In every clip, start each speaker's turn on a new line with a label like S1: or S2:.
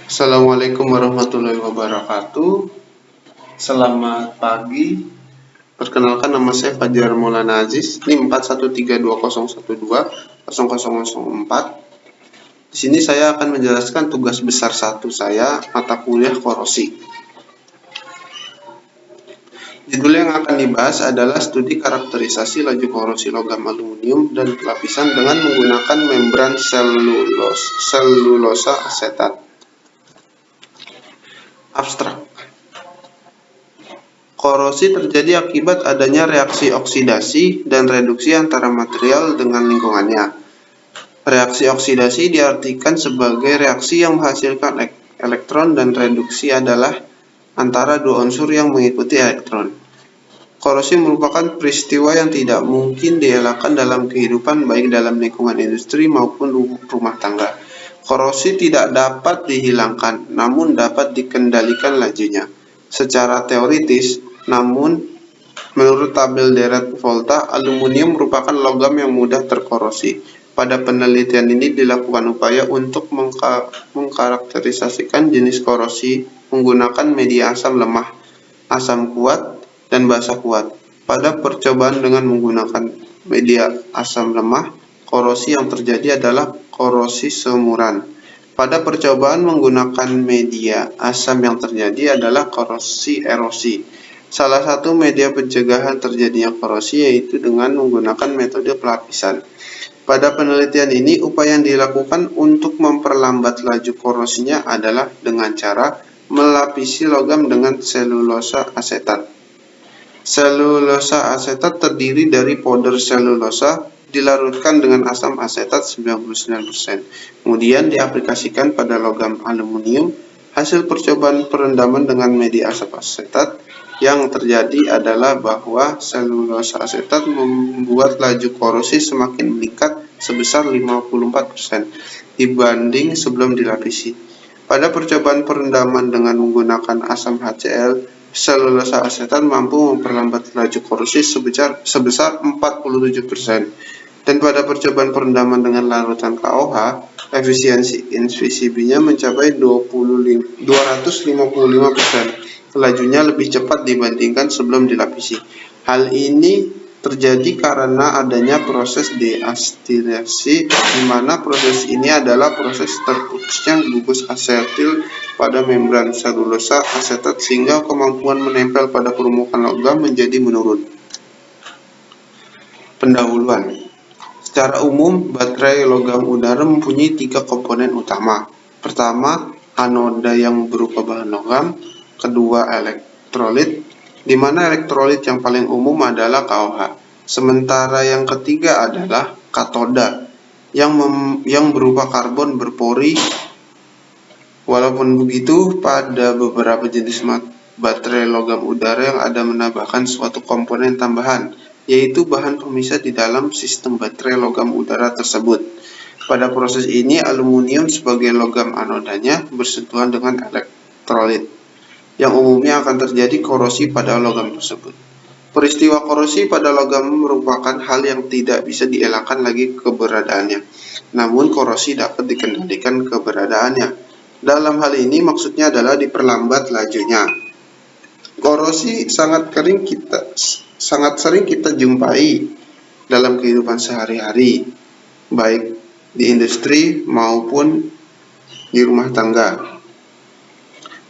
S1: Assalamualaikum warahmatullahi wabarakatuh. Selamat pagi. Perkenalkan, nama saya Fajar Maulana Aziz. NIM 413201200004. Di sini saya akan menjelaskan tugas besar 1 saya, mata kuliah korosi. Judul yang akan dibahas adalah studi karakterisasi laju korosi logam aluminium dan lapisan dengan menggunakan membran selulosa asetat. Abstrak. Korosi terjadi akibat adanya reaksi oksidasi dan reduksi antara material dengan lingkungannya. Reaksi oksidasi diartikan sebagai reaksi yang menghasilkan elektron dan reduksi adalah antara dua unsur yang mengikuti elektron. Korosi merupakan peristiwa yang tidak mungkin dielakkan dalam kehidupan baik dalam lingkungan industri maupun rumah tangga. Korosi tidak dapat dihilangkan, namun dapat dikendalikan lajunya. Secara teoritis, namun menurut tabel deret Volta, aluminium merupakan logam yang mudah terkorosi. Pada penelitian ini dilakukan upaya untuk mengkarakterisasikan jenis korosi menggunakan media asam lemah, asam kuat, dan basa kuat. Pada percobaan dengan menggunakan media asam lemah, korosi yang terjadi adalah korosi semuran. Pada percobaan menggunakan media asam yang terjadi adalah korosi erosi. Salah satu media pencegahan terjadinya korosi yaitu dengan menggunakan metode pelapisan. Pada penelitian ini, upaya yang dilakukan untuk memperlambat laju korosinya adalah dengan cara melapisi logam dengan selulosa asetat. Selulosa asetat terdiri dari powder selulosa dilarutkan dengan asam asetat 99%. Kemudian diaplikasikan pada logam aluminium. Hasil percobaan perendaman dengan media asam asetat yang terjadi adalah bahwa selulosa asetat membuat laju korosi semakin meningkat sebesar 54% dibanding sebelum dilapisi. Pada percobaan perendaman dengan menggunakan asam HCl, selulosa asetat mampu memperlambat laju korosi sebesar 47%. Dan pada percobaan perendaman dengan larutan KOH, efisiensi invisibinya mencapai 255%. Lajunya lebih cepat dibandingkan sebelum dilapisi. Hal ini terjadi karena adanya proses deastilasi, di mana proses ini adalah proses terputusnya gugus asetil pada membran selulosa asetat sehingga kemampuan menempel pada permukaan logam menjadi menurun. Pendahuluan. Secara umum, baterai logam udara mempunyai 3 komponen utama. Pertama, anoda yang berupa bahan logam. Kedua, elektrolit, di mana elektrolit yang paling umum adalah KOH. Sementara yang ketiga adalah katoda yang berupa karbon berpori. Walaupun begitu, pada beberapa jenis baterai logam udara yang ada menambahkan suatu komponen tambahan, yaitu bahan pemisah di dalam sistem baterai logam udara tersebut. Pada proses ini, aluminium sebagai logam anodanya bersentuhan dengan elektrolit, yang umumnya akan terjadi korosi pada logam tersebut. Peristiwa korosi pada logam merupakan hal yang tidak bisa dielakkan lagi keberadaannya, namun korosi dapat dikendalikan keberadaannya. Dalam hal ini maksudnya adalah diperlambat lajunya. Korosi sangat sering kita jumpai dalam kehidupan sehari-hari, baik di industri maupun di rumah tangga.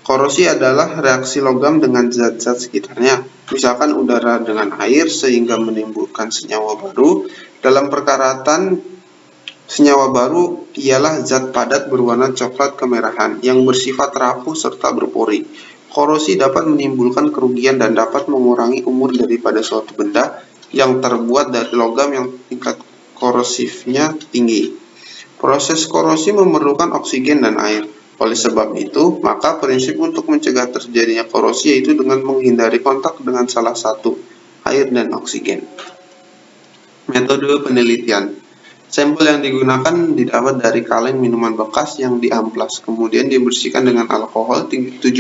S1: Korosi adalah reaksi logam dengan zat-zat sekitarnya, misalkan udara dengan air sehingga menimbulkan senyawa baru. Dalam perkaratan, senyawa baru ialah zat padat berwarna coklat kemerahan yang bersifat rapuh serta berpori. Korosi dapat menimbulkan kerugian dan dapat mengurangi umur daripada suatu benda yang terbuat dari logam yang tingkat korosifnya tinggi. Proses korosi memerlukan oksigen dan air. Oleh sebab itu, maka prinsip untuk mencegah terjadinya korosi yaitu dengan menghindari kontak dengan salah satu, air dan oksigen. Metode penelitian. Sampel yang digunakan didapat dari kaleng minuman bekas yang diamplas, kemudian dibersihkan dengan alkohol 70%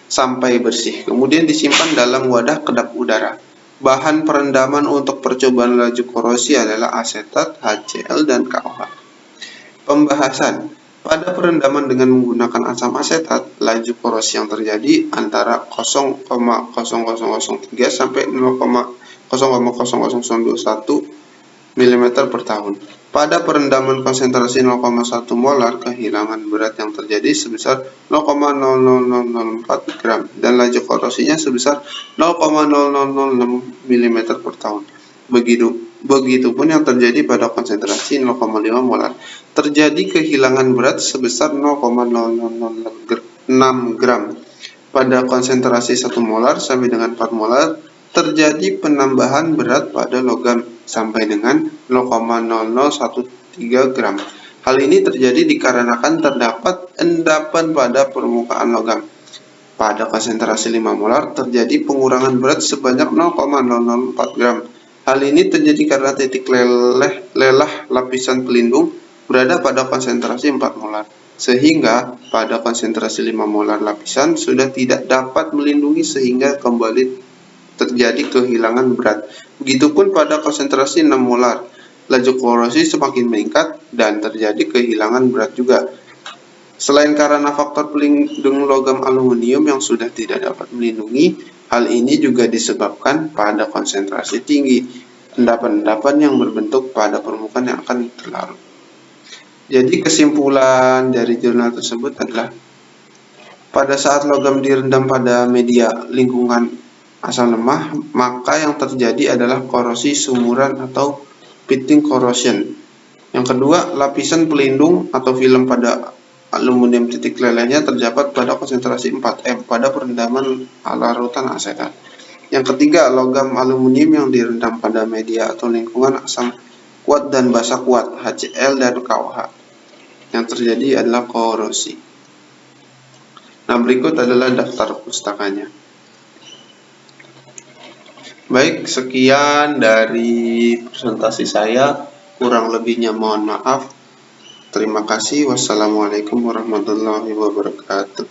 S1: sampai bersih, kemudian disimpan dalam wadah kedap udara. Bahan perendaman untuk percobaan laju korosi adalah asetat, HCl, dan KOH. Pembahasan. Pada perendaman dengan menggunakan asam asetat, laju korosi yang terjadi antara 0,0003 sampai 0,0001 mm per tahun. Pada perendaman konsentrasi 0,1 molar, kehilangan berat yang terjadi sebesar 0,00004 gram dan laju korosinya sebesar 0,0006 mm per tahun. Begitupun yang terjadi pada konsentrasi 0,5 molar. Terjadi kehilangan berat sebesar 0,0006 gram. Pada konsentrasi 1 molar sampai dengan 4 molar, terjadi penambahan berat pada logam sampai dengan 0,0013 gram. Hal ini terjadi dikarenakan terdapat endapan pada permukaan logam. Pada konsentrasi 5 molar, terjadi pengurangan berat sebanyak 0,004 gram. Hal ini terjadi karena titik lelah lapisan pelindung berada pada konsentrasi 4 molar, sehingga pada konsentrasi 5 molar lapisan sudah tidak dapat melindungi sehingga kembali terjadi kehilangan berat. Begitupun pada konsentrasi 6 molar, laju korosi semakin meningkat dan terjadi kehilangan berat juga. Selain karena faktor pelindung logam aluminium yang sudah tidak dapat melindungi, hal ini juga disebabkan pada konsentrasi tinggi, endapan-endapan yang berbentuk pada permukaan yang akan terlarut. Jadi kesimpulan dari jurnal tersebut adalah pada saat logam direndam pada media lingkungan asam lemah, maka yang terjadi adalah korosi sumuran atau pitting corrosion. Yang kedua, lapisan pelindung atau film pada aluminium titik lelehnya terdapat pada konsentrasi 4M pada perendaman larutan asetat. Yang ketiga, logam aluminium yang direndam pada media atau lingkungan asam kuat dan basa kuat HCl dan KOH. Yang terjadi adalah korosi. Nah, berikut adalah daftar pustakanya. Baik, sekian dari presentasi saya. Kurang lebihnya mohon maaf. Terima kasih. Wassalamualaikum warahmatullahi wabarakatuh.